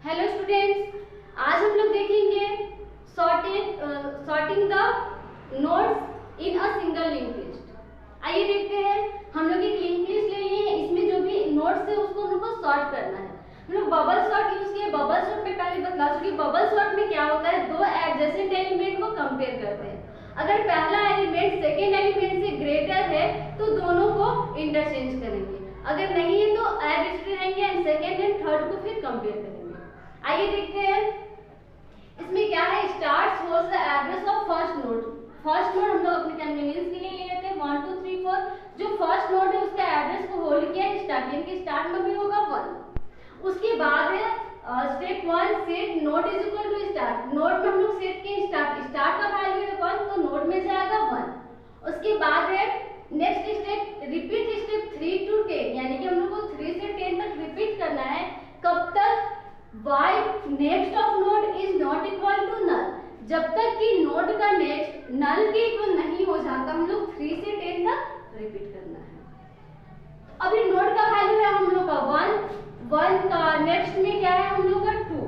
Hello students, आज हम लोग देखेंगे sorting the notes in a single link list. आइए देखते हैं। हम लोग एक लिंक लिस्ट ले लिए हैं, इसमें जो भी नोट्स है उसको हम लोग को सॉर्ट करना है। हम लोग बबल सॉर्ट यूज किए। बबल सॉर्ट में पहले बतला चुकी। बबल सॉर्ट में क्या होता है, दो एडजेसेंट एलिमेंट को कंपेयर करते हैं। अगर पहला एलिमेंट सेकेंड एलिमेंट से ग्रेटर है तो दोनों को इंटरचेंज करेंगे, अगर नहीं है तो एड हिस्ट्री रहेंगे एंड सेकेंड एंड थर्ड को फिर कंपेयर करेंगे। आइए देखते हैं इसमें क्या है। Start holds the address of first node. First node हम लोग अपने कन्वीनियंस के लिए ले लेते हैं 1 2 3 4। जो फर्स्ट नोड है उसका एड्रेस को होल्ड किया है स्टार्ट, यानी कि स्टार्ट में भी होगा 1। उसके बाद है step 1 set node is equal to start. Node में हम लोग सेट के स्टार्ट का वैल्यू है 1 तो नोड में जाएगा 1। उसके बाद है next step repeat step 3 to 10, यानी कि हम लोग को 3 से 10 तक रिपीट करना है। कब तक? Why next of node is not equal to null, जब तक कि नोड का नेक्स्ट नल के इक्वल नहीं हो जाता हम लोग 3 से 10 तक रिपीट करना है। अभी नोड का वैल्यू है हम लोग का 1 का नेक्स्ट में क्या है हम लोग का 2,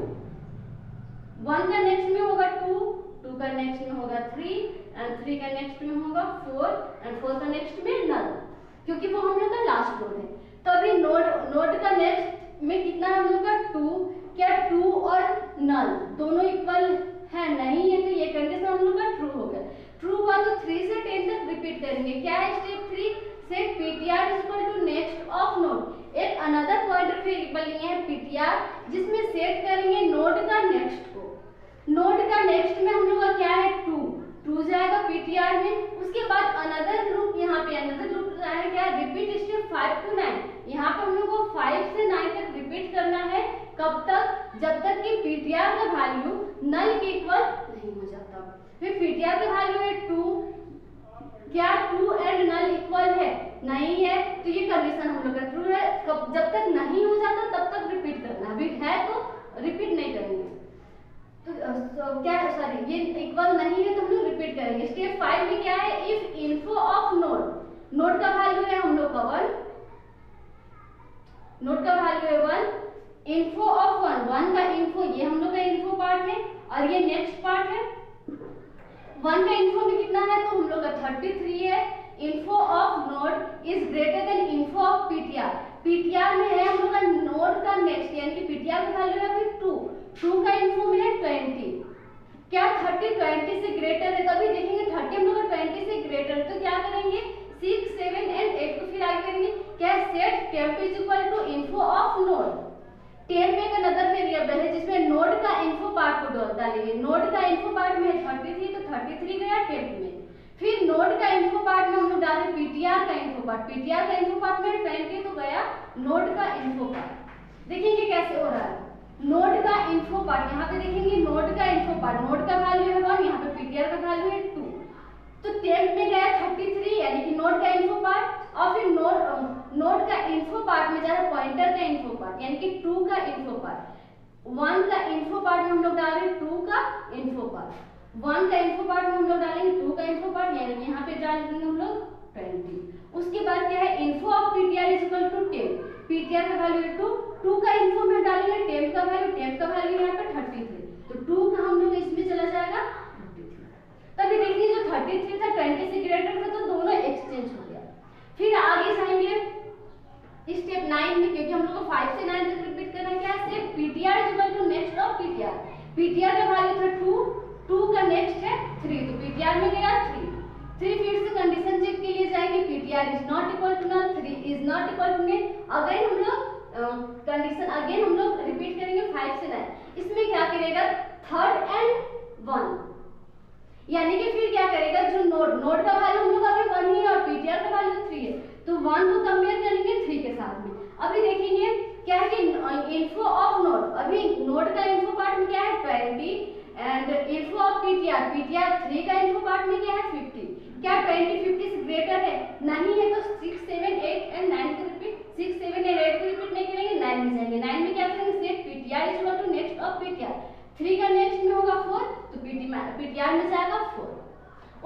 1 का नेक्स्ट में होगा 2 का नेक्स्ट में होगा 3 एंड 3 का नेक्स्ट में होगा 4 एंड 4 का नेक्स्ट में नल, क्योंकि वो हम लोग का लास्ट नोड है। तो अभी नोड का नेक्स्ट में कितना है हम लोग का 2। क्या 2 और नल दोनों इक्वल है? नहीं है, तो ये कंडीशन हम लोग का ट्रू हो गया। ट्रू हुआ तो 3 से 10 तक रिपीट करेंगे। क्या है step 3 set ptr is equal to next of node. एक अनदर पॉइंटर वेरिएबल लिए हैं ptr, जिसमें सेट करेंगे नोड का नेक्स्ट को। नोड का नेक्स्ट में हम लोग का क्या है 2 जाएगा ptr में। उसके बाद अनदर लूप, यहाँ पे अनदर लूप है क्या रिपीट स्टेप 5 to 9। यहाँ पे हम लोग को 5 से 9 तक रिपीट करना है। कब तक? जब तक कि ptr का वैल्यू नल के इक्वल नहीं हो जाता। फिर ptr का वैल्यू है 2। क्या 2 एंड नल इक्वल है? नहीं है, तो ये कंडीशन हम लोग का ट्रू है। जब तक नहीं हो जाता तब तक रिपीट करना, अभी है तो रिपीट नहीं करेंगे। तो क्या सॉरी ये इक्वल नहीं है तो हम लोग रिपीट करेंगे। स्टेप 5 में क्या है इफ इन्फो ऑफ नोड का वैल्यू है हम लोग का 1, नोड का वैल्यू है 1। इन्फो ऑफ 1 का इन्फो, ये हम लोग का इन्फो पार्ट है और ये नेक्स्ट पार्ट है। 1 का इन्फो में कितना है तो हम लोग का 33 है। Info of node is greater than info of ptr। ptr में है हम लोग का नोड का नेक्स्ट, यानी कि ptr का वैल्यू है अभी 2 का इन्फो में है 20। क्या 30 20 से ग्रेटर है? तो अभी देखेंगे 30 हम लोग का 20 से ग्रेटर है तो क्या करेंगे 6 7 एंड 8 को फिर आगे करेंगे। क्या set temp is equal to info of node. Ten में एक अनदर वेरिएबल है जिसमें नोड का इन्फो पार्ट को डालेंगे। नोड का इन्फो पार्ट में है 33 तो 33 गया टेंथ में। फिर नोड का इन्फो पार्ट में हम लोग डालें ptr का इन्फो पार्ट। ptr का इन्फो पार्ट में 20 तो गया नोड का इन्फो पार्ट। देखेंगे कैसे हो रहा है। नोड का इन्फो पार्ट, यहाँ पे देखेंगे नोड का इन्फो पार्ट, नोड का वैल्यू है 1, यहाँ पे ptr का वैल्यू है 2। तो टेंथ में गया 33 यानी कि नोड का इन्फो पार्ट, और फिर नोड का इन्फो पार्ट में जा रहा है पॉइंटर का इन्फो पार्ट, यानी कि 2 का इन्फो पार्ट। 1 का इन्फो पार्ट में हम लोग डाल रहे हैं 2 का इन्फो पार्ट। 1 का इन्फो पार्ट में हम लोग डालेंगे 2 का इन्फो पार्ट, यानी कि यहाँ पे डाल देंगे हम लोग 20। उसके बाद क्या है info of ptr is equal to 10। ptr का वैल्यू है 2 का इन्फो में डालेंगे टेंथ का वैल्यू यहाँ पे 33, तो 2 का हम लोग इसमें चला जाएगा 33। तभी देखिए जो 33 था 20 से ग्रेटर था तो दोनों एक्सचेंज हो गया। फिर आगे जाएंगे स्टेप 9 में, क्योंकि हम लोग को 5 से 9 तक रिपीट करना है। क्या step ptr is equal to next of ptr। ptr का वैल्यू था 2 का नेक्स्ट है 3 तो ptr में गया 3। फिर से कंडीशन चेक के लिए जाएंगे ptr is not equal to null, 3 is not equal to null. Again हम लोग कंडीशन अगेन हम लोग रिपीट करेंगे 5 से 9। इसमें क्या करेगा थर्ड एंड 1, यानी कि फिर क्या करेगा जो नोड का वैल्यू हम लोग अभी 1 ही है और ptr का वैल्यू 3 है तो 1 को कंपेयर करेंगे 3 के साथ में। अभी देखेंगे क्या है कि इन्फो ऑफ नोड, अभी नोड का इन्फो पार्ट में क्या है 20 एंड इन्फो ऑफ ptr 3 का इन्फो पार्ट में क्या है 50। क्या 20 50 से ग्रेटर है? नहीं है, तो 6 7 8 एंड 9 को रिपीट 6 7 एंड 8 को रिपीट नहीं करेंगे, 9 में जाएंगे। 9 में क्या करेंगे set ptr is equal to next of ptr। 3 का नेक्स्ट में होगा 4 तो ptr में जाएगा 4।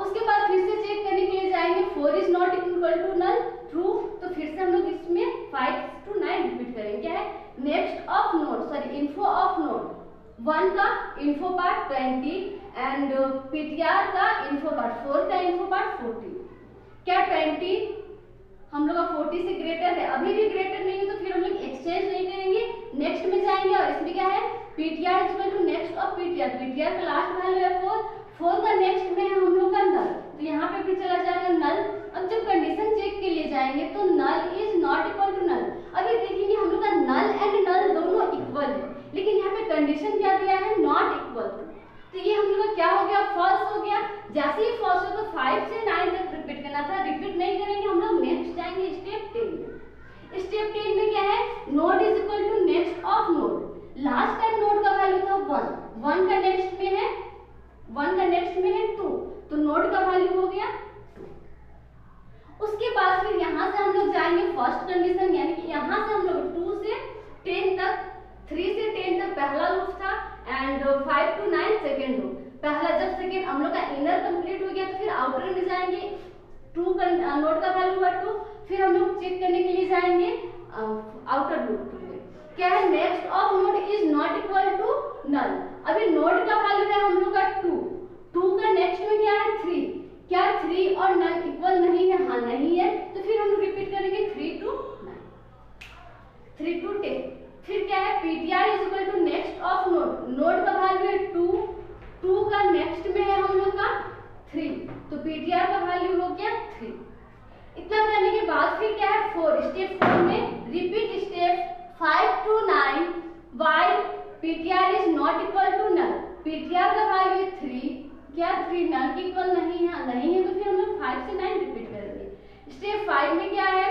उसके बाद फिर से चेक करने के लिए जाएंगे 4 is not equal to null, true, तो फिर से हम लोग इसमें 5 to 9 रिपीट करेंगे। क्या है next of node sorry info of node. 1 का इन्फो पार्ट 20 एंड पीटीआर का इन्फो पार्ट 4 का इन्फो पार्ट 40। क्या 20 हम लोग का 40 से ग्रेटर है? अभी भी ग्रेटर नहीं है तो फिर हम लोग एक्सचेंज नहीं करेंगे, नेक्स्ट में जाएंगे। और इसमें क्या है, PTR is equal to next of PTR, PTR का लास्ट वैल्यू है 4, 4 का नेक्स्ट में है हम लोग का नल, तो यहाँ पे फिर चला जाएगा नल। अब जब कंडीशन चेक के लिए जाएंगे तो null is not equal to null. अभी देखेंगे हम लोग का नल एंड नल दोनों इक्वल है, लेकिन यहाँ पे कंडीशन क्या दिया है, नॉट इक्वल। तो ये हम लोग का क्या हो गया, फॉल्स हो गया। जैसे ही फॉल्स हो तो 5 से 9 तक रिपीट करना था, रिपीट नहीं करेंगे हम लोग, नेक्स्ट जाएंगे स्टेप 10 में। स्टेप 10 में क्या है, node is equal to next of node. Last time node का वैल्यू था 1, 1 का नेक्स्ट में है 1 का नेक्स्ट में है 2, तो नोड का वैल्यू हो गया 2। उसके बाद फिर यहाँ से हम लोग जाएंगे फर्स्ट कंडीशन, यानी कि यहाँ से हम लोग 2 से 10 तक, 3 से 10 तक पहला लूप था एंड 5 to 9 सेकेंड लूप। पहला जब सेकेंड हम लोग का इनर कंप्लीट हो गया तो फिर आउटर में जाएंगे, 2 का नोड का वैल्यू हुआ 2, फिर हम लोग चेक करने के लिए जाएंगे आउटर लूप के लिए। क्या है, next of node is not equal to null. अभी नोड का वैल्यू है हम लोग का 2, 2 का नेक्स्ट में क्या है 3, क्या 3 और नल इक्वल नहीं है? हाँ नहीं है, तो फिर हम लोग रिपीट करेंगे 3 to 9, 3 to 10। फिर क्या है, PTR is equal to next of node, node का वैल्यू है 2, 2 का नेक्स्ट में है हम लोग का 3, तो पीटीआर का वैल्यू हो गया 3। इतना करने के बाद फिर क्या है, 4 स्टेप 4 में repeat step 5 to 9 while PTR is not equal to null. PTR का वैल्यू है 3, क्या 3 नल के इक्वल नहीं है? नहीं है, तो फिर हम लोग 5 से 9 रिपीट करेंगे। स्टेप 5 में क्या है,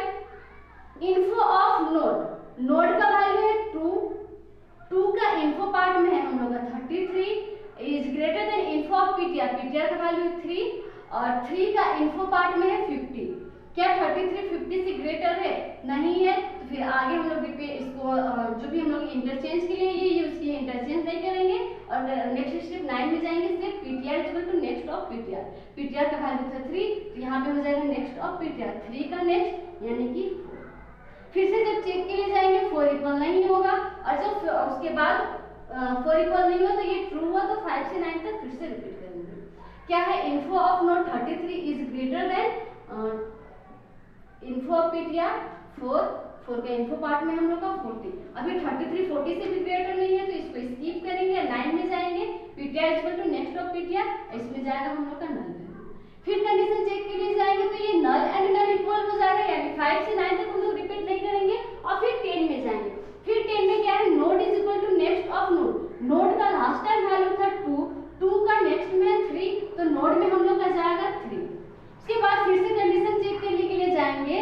इन्फो ऑफ नोड, नोड का वैल्यू है 2, 2 का इन्फो पार्ट में है हम लोग का 33 is greater than info of PTR, PTR का वैल्यू है 3 और 3 का इन्फो पार्ट में है 50। क्या 33 50 से ग्रेटर है? नहीं है, तो फिर आगे हम लोग इसको जो भी हम लोग इंटरचेंज के लिए ये यूज किए, इंटरचेंज नहीं करेंगे। और नेक्स्ट स्टेप 9 में जाएंगे, step PTR is equal to next of PTR, PTR का वैल्यू था 3, तो यहाँ पे हो जाएगा नेक्स्ट ऑफ पीटीआर, 3 का नेक्स्ट यानी कि 4। फिर से जब चेक के लिए जाएंगे 4 इक्वल नहीं होगा, और जब उसके बाद 4 इक्वल नहीं हुआ तो ये ट्रू हुआ, तो 5 से 9 तक फिर से रिपीट करेंगे। क्या है, info of node 33 is greater than info of PTR 4, 4 का इन्फो पार्ट में हम लोग का 40। अभी 33 40 से भी ग्रेटर नहीं है, तो इसको स्किप करेंगे, 9 में जाएंगे, PTR is equal to next of PTR, इसमें जाएगा हम लोग का नल। फिर कंडीशन चेक के लिए जाएंगे तो ये नल एंड नल इक्वल हो जाएगा, यानी 5 से 9 तक हम लोग रिपीट नहीं करेंगे। और फिर 10 में जाएंगे, फिर 10 में क्या है, node is equal to next of node, node का लास्ट टाइम वैल्यू था 2, 2 का नेक्स्ट में है 3, तो नोड में हम लोग का जाएगा 3। उसके बाद फिर से कंडीशन चेक करने के लिए जाएंगे,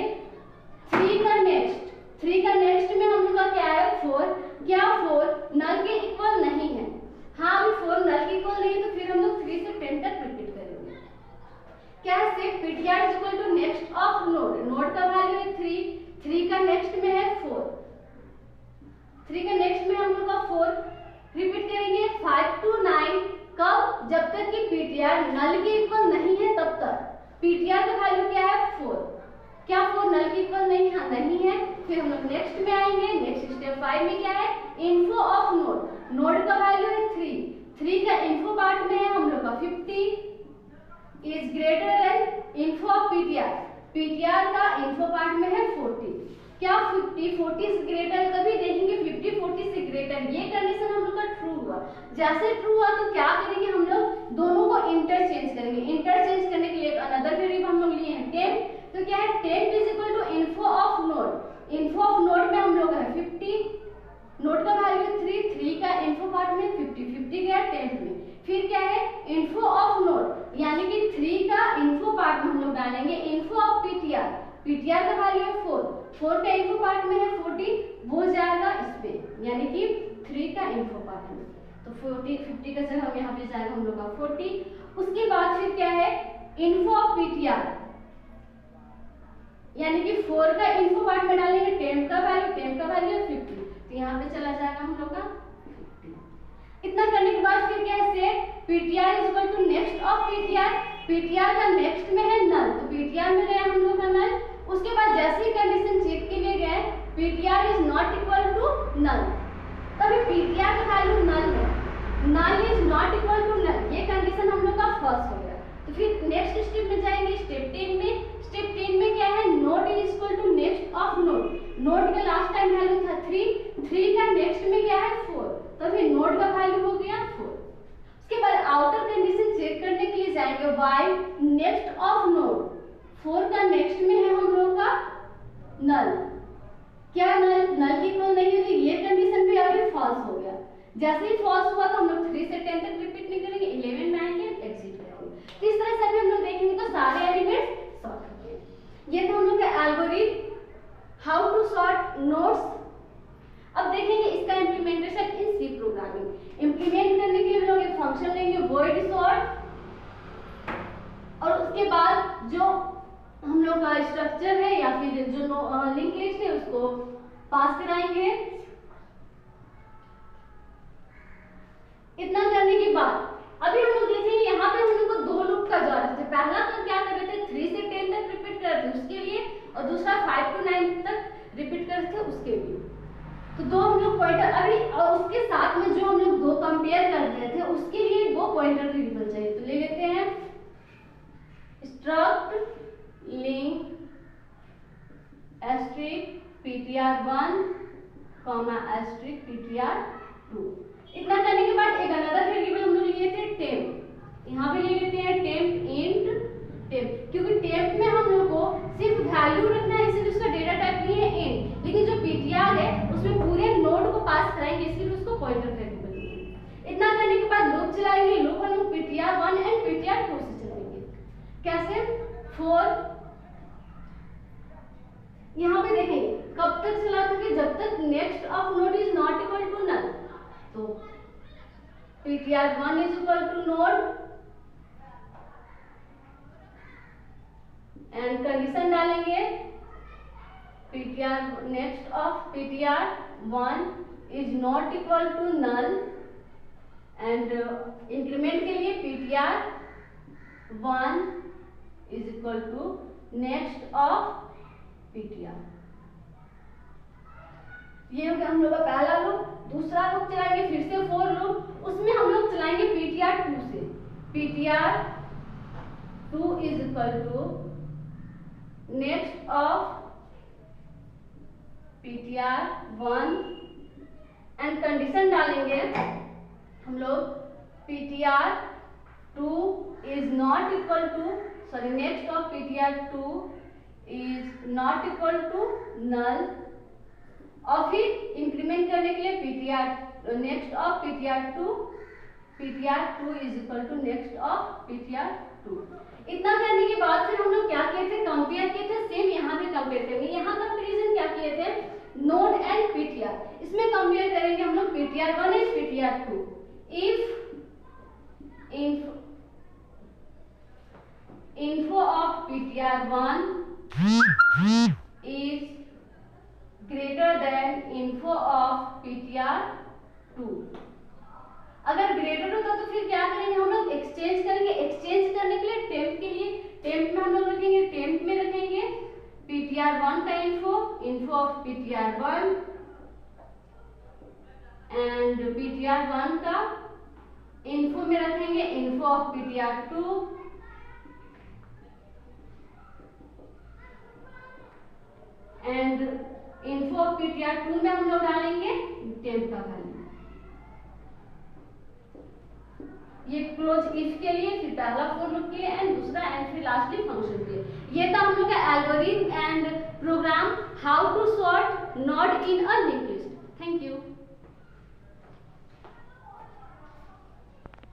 3 का नेक्स्ट में हम लोग का क्या है 4, क्या 4 नल के इक्वल नहीं है? हाँ, अभी 4 नल के इक्वल नहीं है, तो फिर हम लोग 3 से 10 तक रिपीट करेंगे। क्या है, set PTR is equal to next of node, node का वैल्यू है 3, 3 का नेक्स्ट में है 4, 3 का नेक्स्ट में हम लोग का 4, रिपीट करेंगे 5 to 9, कब? जब तक कि पीटीआर नल के इक्वल नहीं है तब तक। पीटीआर का वैल्यू क्या है 4, क्या 4 नल के इक्वल नहीं है? नहीं है, फिर हम लोग नेक्स्ट में आएंगे। नेक्स्ट स्टेप 5 में क्या है, इन्फो ऑफ नोड, नोड का वैल्यू है 3, 3 का इन्फो पार्ट में है हम लोग का 50 is greater than info of PTR, PTR का इन्फो पार्ट में है 40। क्या 50 40 से ग्रेटर? तभी देखेंगे 50 40 से ग्रेटर, ये कंडीशन हम लोग का ट्रू हुआ। जैसे ट्रू हुआ तो क्या करेंगे, हम लोग दोनों को इंटरचेंज करेंगे। इंटरचेंज करने के लिए अनदर वेरिएबल हम लोग लिए हैं टेम्प, तो क्या है, temp is equal to info of node, info of node में हम लोग है 50, नोड का वैल्यू 3, 3 का इन्फो पार्ट में 50, 50 गया टेम्प में। फिर क्या है, इन्फो ऑफ नोड यानी कि 3 का इन्फो पार्ट में हम लोग डालेंगे इन्फो ऑफ पीटीआर, पीटीआर का वैल्यू है 4, 4 का इन्फो पार्ट में है 40, वो जाएगा इस पे, यानी कि 3 का इन्फो पार्ट में, तो 40 50 का जगह यहाँ पे जाएगा हम लोग का 40। उसके बाद फिर क्या है, इन्फो ऑफ पीटीआर यानी कि 4 का इन्फो पार्ट में डालेंगे टेम्प का वैल्यू है 50, तो यहाँ पे चला जाएगा हम लोग का 50। इतना करने के बाद फिर क्या है, set PTR is equal to next of PTR, PTR का नेक्स्ट में है नल, तो पीटीआर में गया हम लोग का नल। उसके बाद जैसे ही कंडीशन चेक के लिए गए, PTR is not equal to null, तभी पीटीआर का वैल्यू नल है, null is not equal to null, ये कंडीशन हम लोग का फर्स्ट हो गया। तो फिर नेक्स्ट स्टेप में जाएंगे, स्टेप 10 में। स्टेप 10 में क्या है, node is equal to next of node. Node का लास्ट टाइम वैल्यू था 3 का नेक्स्ट में क्या है 4, तो फिर नोड का वैल्यू हो गया 4। उसके बाद आउटर कंडीशन चेक करने के लिए जाएंगे, व्हाइल नेक्स्ट ऑफ नोड 4 का नेक्स्ट में है हम लोग का नल। क्या नल की इक्वल नहीं है, तो ये कंडीशन भी अभी फॉल्स हो गया। जैसे ही फॉल्स हुआ तो हम लोग 3 से 10 तक रिपीट नहीं करेंगे, 11 में आएंगे एग्जिट करेंगे। तो इस तरह से अभी हम लोग देखेंगे तो सारे एलिमेंट्स सॉर्ट हो गए। ये तो हम लोग का algorithm how to sort nodes. अब देखेंगे इसका implementation in C programming. Implement करने के लिए हम लोग एक फंक्शन लेंगे void sort, और उसके बाद जो हम लोग का स्ट्रक्चर है या फिर जो लिंक लिस्ट है उसको पास कराएंगे। इतना करने के बाद अभी हम लोग देखेंगे यहाँ पे हम लोग को 2 लूप का जरूरत है। पहला तो क्या कर रहे थे 3 से 10 तक रिपीट कर रहे थे उसके लिए, और दूसरा 5 to 9 तक रिपीट कर रहे थे उसके लिए। तो 2 हम लोग पॉइंटर अभी, और उसके साथ में जो हम लोग 2 कंपेयर कर रहे थे उसके लिए 2 पॉइंटर वेरिएबल चाहिए। तो ले लेते हैं struct link asterisk ptr1 ptr2। इतना करने के बाद एक अनदर वेरिएबल हम लोग लिए थे टेम्प। यहाँ पे ले लेते हैं टेम्प इंट टेम्प, क्योंकि टेम्प में हम लोग को सिर्फ वैल्यू रखना है, इसलिए उसका डेटा टाइप नहीं है इंट। लेकिन जो ptr है उसमें पूरे नोड को पास कराएंगे, इसलिए उसको पॉइंटर वेरिएबल है। इतना करने के बाद लूप चलाएंगे। लूप हम लोग ptr1 एंड ptr2 से चलाएंगे। कैसे, फॉर यहाँ पे देखेंगे कब तक चला सके, जब तक next of node is not equal to null. तो ptr1 is equal to node and condition डालेंगे ptr next of ptr1 is not equal to null, and increment के लिए ptr1 is equal to next of ptr। ये हो गया हम लोग का पहला लूप। दूसरा लूप चलाएंगे फिर से फॉर लूप, उसमें हम लोग चलाएंगे ptr2 से। ptr2 is equal to next of ptr1 and condition डालेंगे हम लोग ptr2 is not equal to next of ptr2 is not equal to null, और फिर इंक्रीमेंट करने के लिए ptr next of ptr2 is equal to next of ptr2। इतना करने के बाद फिर हम लोग क्या किए थे, कंपेयर किए थे। सेम यहाँ पे कंपेयर करेंगे। यहाँ कंपेरिजन क्या किए थे, नोड एंड ptr। इसमें कंपेयर करेंगे हम लोग ptr1 and ptr2। If info of ptr1 is greater than info of ptr2। अगर ग्रेटर होता तो फिर क्या करेंगे हम लोग, एक्सचेंज करेंगे। एक्सचेंज करने के लिए टेम्प के लिए टेम्प में हम लोग रखेंगे, टेम्प में रखेंगे ptr1 का info of ptr1 and ptr1 का info में रखेंगे info of ptr2 and info of ptr2 में हम लोग डालेंगे टेम्प का वैल्यू। ये क्लोज इफ के लिए, फिर पहला फॉर लूप के लिए एंड दूसरा एंड फिर लास्टली फंक्शन के लिए। ये था हम लोग का algorithm and program how to sort node in a link list. Thank you.